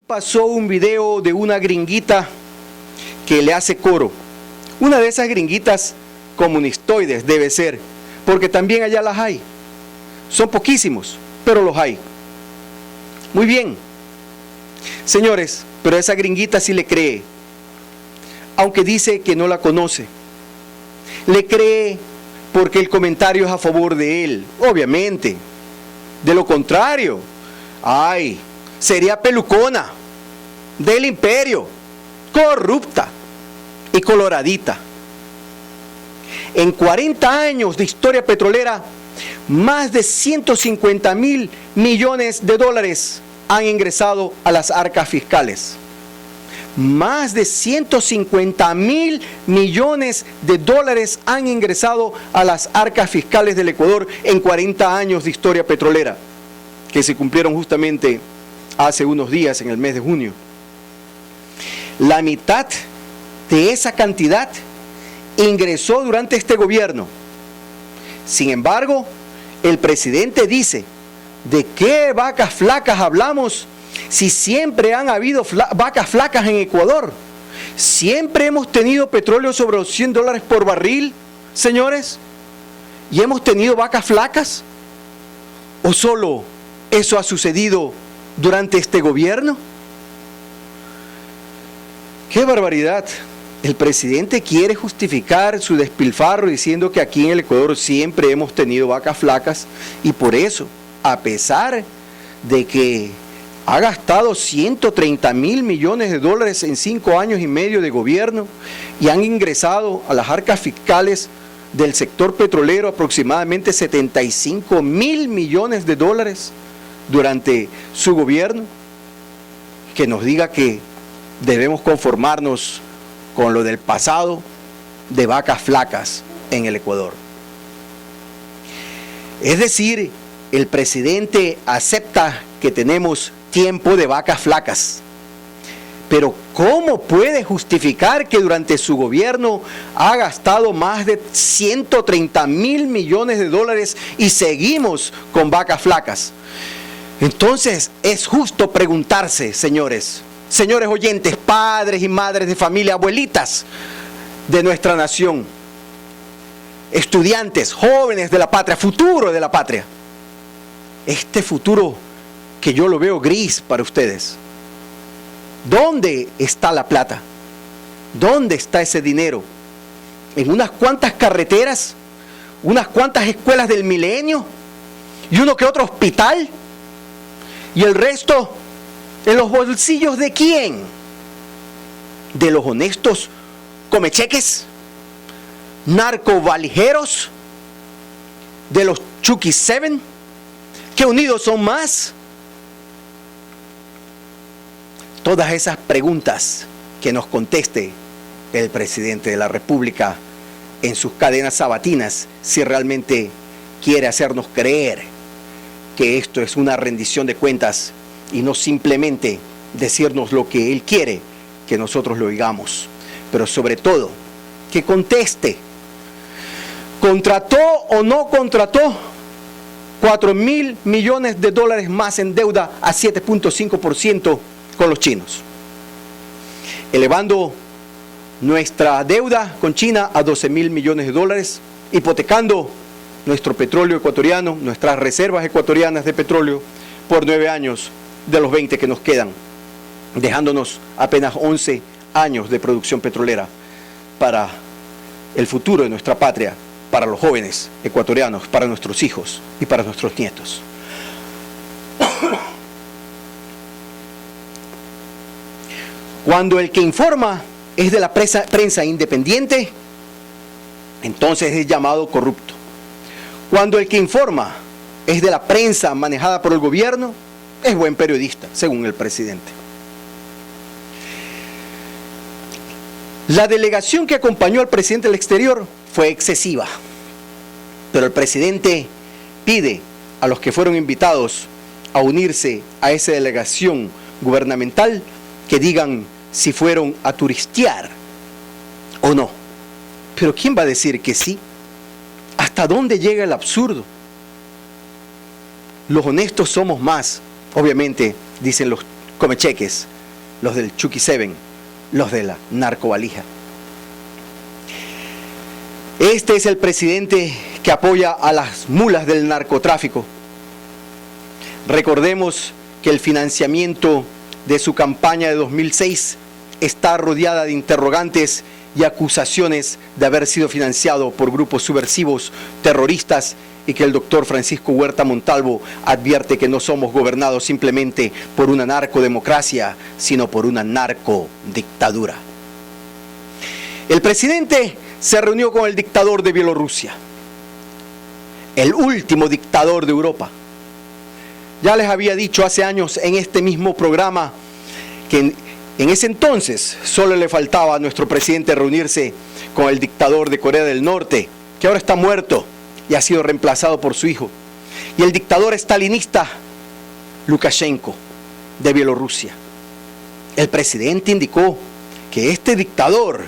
Pasó un video de una gringuita que le hace coro. Una de esas gringuitas comunistoides debe ser, porque también allá las hay. Son poquísimos, pero los hay. Muy bien. Señores, pero esa gringuita sí le cree, aunque dice que no la conoce. Le cree porque el comentario es a favor de él, obviamente. De lo contrario, ay, sería pelucona del imperio, corrupta y coloradita. En 40 años de historia petrolera, más de 150.000 millones de dólares han ingresado a las arcas fiscales. Más de 150.000 millones de dólares han ingresado a las arcas fiscales del Ecuador en 40 años de historia petrolera, que se cumplieron justamente hace unos días, en el mes de junio. La mitad de esa cantidad ingresó durante este gobierno. Sin embargo, el presidente dice, ¿de qué vacas flacas hablamos si siempre han habido vacas flacas en Ecuador? ¿Siempre hemos tenido petróleo sobre los $100 por barril, señores? ¿Y hemos tenido vacas flacas? ¿O solo eso ha sucedido durante este gobierno? ¡Qué barbaridad! El presidente quiere justificar su despilfarro diciendo que aquí en el Ecuador siempre hemos tenido vacas flacas y por eso, a pesar de que ha gastado 130.000 millones de dólares en 5 años y medio de gobierno y han ingresado a las arcas fiscales del sector petrolero aproximadamente 75.000 millones de dólares durante su gobierno, que nos diga que debemos conformarnos con lo del pasado de vacas flacas en el Ecuador. Es decir, el presidente acepta que tenemos tiempo de vacas flacas, pero ¿cómo puede justificar que durante su gobierno ha gastado más de 130.000 millones de dólares y seguimos con vacas flacas? Entonces es justo preguntarse, señores oyentes, padres y madres de familia, abuelitas de nuestra nación, estudiantes, jóvenes de la patria, futuro de la patria. Este futuro que yo lo veo gris para ustedes. ¿Dónde está la plata? ¿Dónde está ese dinero? ¿En unas cuantas carreteras? ¿Unas cuantas escuelas del milenio? ¿Y uno que otro hospital? ¿Y el resto en los bolsillos de quién? ¿De los honestos comecheques? ¿Narcovalijeros? ¿De los Chucky 7? ¿Que unidos son más? Todas esas preguntas que nos conteste el presidente de la República en sus cadenas sabatinas, si realmente quiere hacernos creer que esto es una rendición de cuentas y no simplemente decirnos lo que él quiere que nosotros lo oigamos. Pero sobre todo, que conteste, ¿contrató o no contrató 4.000 millones de dólares más en deuda a 7.5% con los chinos, elevando nuestra deuda con China a 12.000 millones de dólares, hipotecando nuestro petróleo ecuatoriano, nuestras reservas ecuatorianas de petróleo por 9 años de los 20 que nos quedan, dejándonos apenas 11 años de producción petrolera para el futuro de nuestra patria, para los jóvenes ecuatorianos, para nuestros hijos y para nuestros nietos. Cuando el que informa es de la prensa independiente, entonces es llamado corrupto. Cuando el que informa es de la prensa manejada por el gobierno, es buen periodista, según el presidente. La delegación que acompañó al presidente del exterior fue excesiva, pero el presidente pide a los que fueron invitados a unirse a esa delegación gubernamental que digan si fueron a turistear o no. Pero ¿quién va a decir que sí? ¿Hasta dónde llega el absurdo? Los honestos somos más, obviamente, dicen los comecheques, los del Chucky 7, los de la narcovalija. Este es el presidente que apoya a las mulas del narcotráfico. Recordemos que el financiamiento de su campaña de 2006 está rodeada de interrogantes y acusaciones de haber sido financiado por grupos subversivos, terroristas, y que el doctor Francisco Huerta Montalvo advierte que no somos gobernados simplemente por una narcodemocracia, sino por una narcodictadura. El presidente se reunió con el dictador de Bielorrusia, el último dictador de Europa. Ya les había dicho hace años en este mismo programa que en ese entonces solo le faltaba a nuestro presidente reunirse con el dictador de Corea del Norte, que ahora está muerto y ha sido reemplazado por su hijo, y el dictador estalinista Lukashenko de Bielorrusia. El presidente indicó que este dictador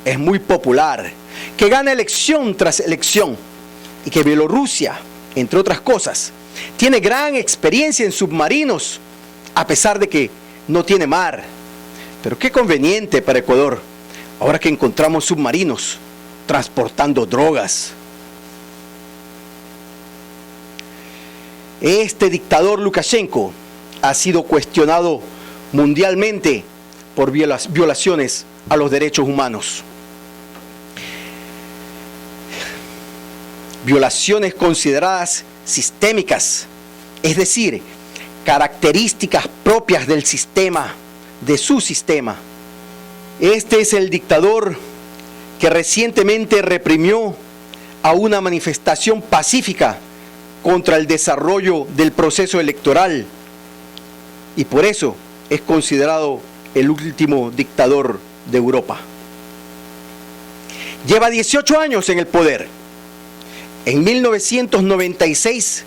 es muy popular, que gana elección tras elección, y que Bielorrusia, entre otras cosas, tiene gran experiencia en submarinos, a pesar de que no tiene mar. Pero qué conveniente para Ecuador, ahora que encontramos submarinos transportando drogas. Este dictador Lukashenko ha sido cuestionado mundialmente por violaciones a los derechos humanos. Violaciones consideradas sistémicas, es decir, características propias del sistema, de su sistema. Este es el dictador que recientemente reprimió a una manifestación pacífica contra el desarrollo del proceso electoral, y por eso es considerado el último dictador de Europa. Lleva 18 años en el poder. En 1996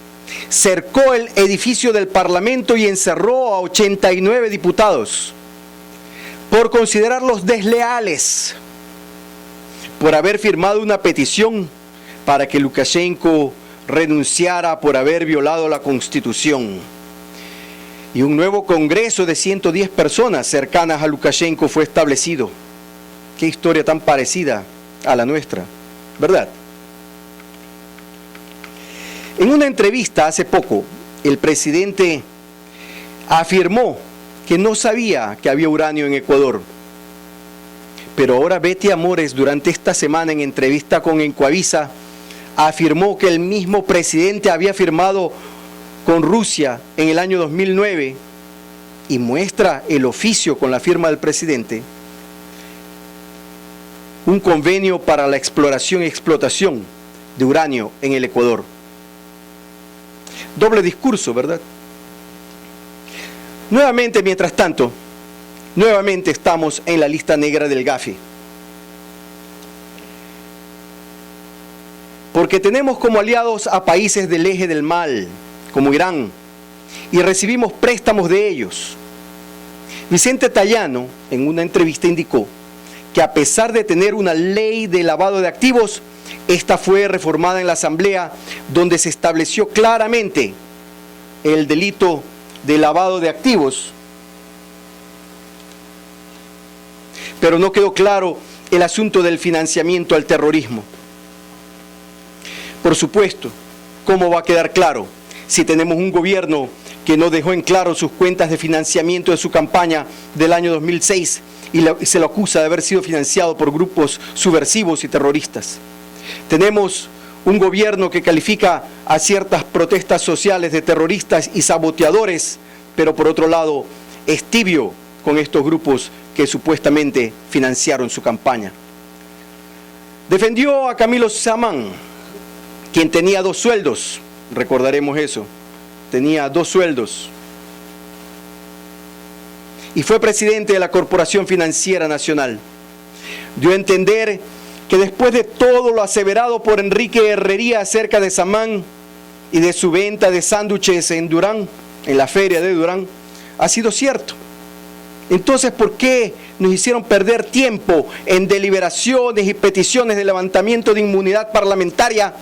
cercó el edificio del Parlamento y encerró a 89 diputados por considerarlos desleales, por haber firmado una petición para que Lukashenko renunciara por haber violado la Constitución. Y un nuevo congreso de 110 personas cercanas a Lukashenko fue establecido. Qué historia tan parecida a la nuestra, ¿verdad? En una entrevista hace poco, el presidente afirmó que no sabía que había uranio en Ecuador. Pero ahora Betty Amores, durante esta semana en entrevista con Encuavisa, afirmó que el mismo presidente había firmado con Rusia en el año 2009 y muestra el oficio con la firma del presidente, un convenio para la exploración y explotación de uranio en el Ecuador. Doble discurso, ¿verdad? Nuevamente, mientras tanto, nuevamente estamos en la lista negra del Gafi. Porque tenemos como aliados a países del eje del mal, como Irán, y recibimos préstamos de ellos. Vicente Tallano, en una entrevista, indicó que a pesar de tener una ley de lavado de activos, esta fue reformada en la Asamblea, donde se estableció claramente el delito de lavado de activos, pero no quedó claro el asunto del financiamiento al terrorismo. Por supuesto, ¿cómo va a quedar claro si tenemos un gobierno que no dejó en claro sus cuentas de financiamiento de su campaña del año 2006 y se lo acusa de haber sido financiado por grupos subversivos y terroristas? Tenemos un gobierno que califica a ciertas protestas sociales de terroristas y saboteadores, pero por otro lado es tibio con estos grupos que supuestamente financiaron su campaña. Defendió a Camilo Samán, quien tenía 2 sueldos, recordaremos eso, tenía 2 sueldos, y fue presidente de la Corporación Financiera Nacional. Dio a entender que después de todo lo aseverado por Enrique Herrería acerca de Samán y de su venta de sándwiches en Durán, en la feria de Durán, ha sido cierto. Entonces, ¿por qué nos hicieron perder tiempo en deliberaciones y peticiones de levantamiento de inmunidad parlamentaria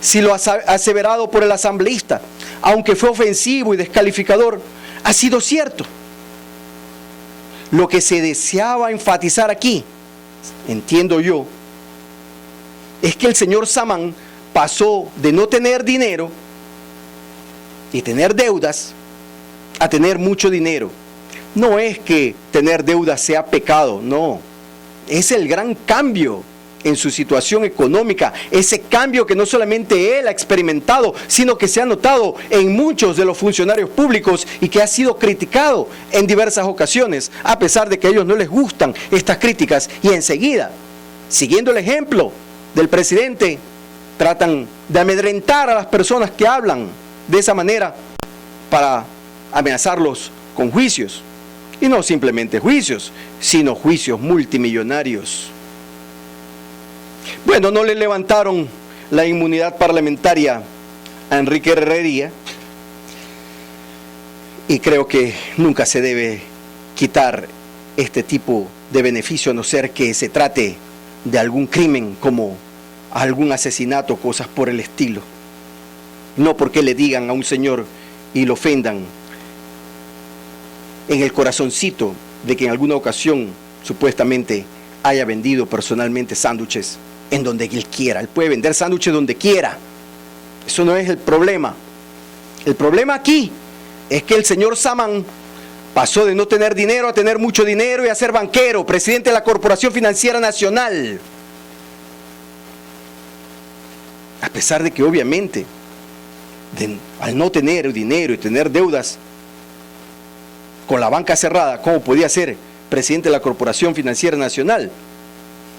si lo aseverado por el asambleísta, aunque fue ofensivo y descalificador, ha sido cierto? Lo que se deseaba enfatizar aquí, entiendo yo, es que el señor Samán pasó de no tener dinero y tener deudas a tener mucho dinero. No es que tener deudas sea pecado, no. Es el gran cambio en su situación económica, ese cambio que no solamente él ha experimentado, sino que se ha notado en muchos de los funcionarios públicos y que ha sido criticado en diversas ocasiones, a pesar de que a ellos no les gustan estas críticas, y enseguida, siguiendo el ejemplo del presidente, tratan de amedrentar a las personas que hablan de esa manera para amenazarlos con juicios. Y no simplemente juicios, sino juicios multimillonarios. Bueno, no le levantaron la inmunidad parlamentaria a Enrique Herrería y creo que nunca se debe quitar este tipo de beneficio, a no ser que se trate de algún crimen como algún asesinato, cosas por el estilo. No porque le digan a un señor y lo ofendan en el corazoncito de que en alguna ocasión supuestamente haya vendido personalmente sándwiches en donde él quiera. Él puede vender sándwiches donde quiera. Eso no es el problema. El problema aquí es que el señor Samán pasó de no tener dinero a tener mucho dinero y a ser banquero, presidente de la Corporación Financiera Nacional. A pesar de que obviamente, al no tener dinero y tener deudas con la banca cerrada, ¿cómo podía ser presidente de la Corporación Financiera Nacional?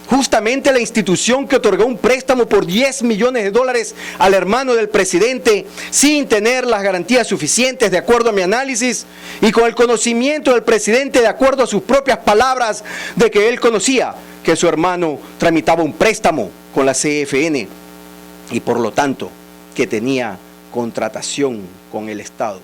Justamente la institución que otorgó un préstamo por $10 millones al hermano del presidente sin tener las garantías suficientes, de acuerdo a mi análisis, y con el conocimiento del presidente, de acuerdo a sus propias palabras, de que él conocía que su hermano tramitaba un préstamo con la CFN y por lo tanto que tenía contratación con el Estado.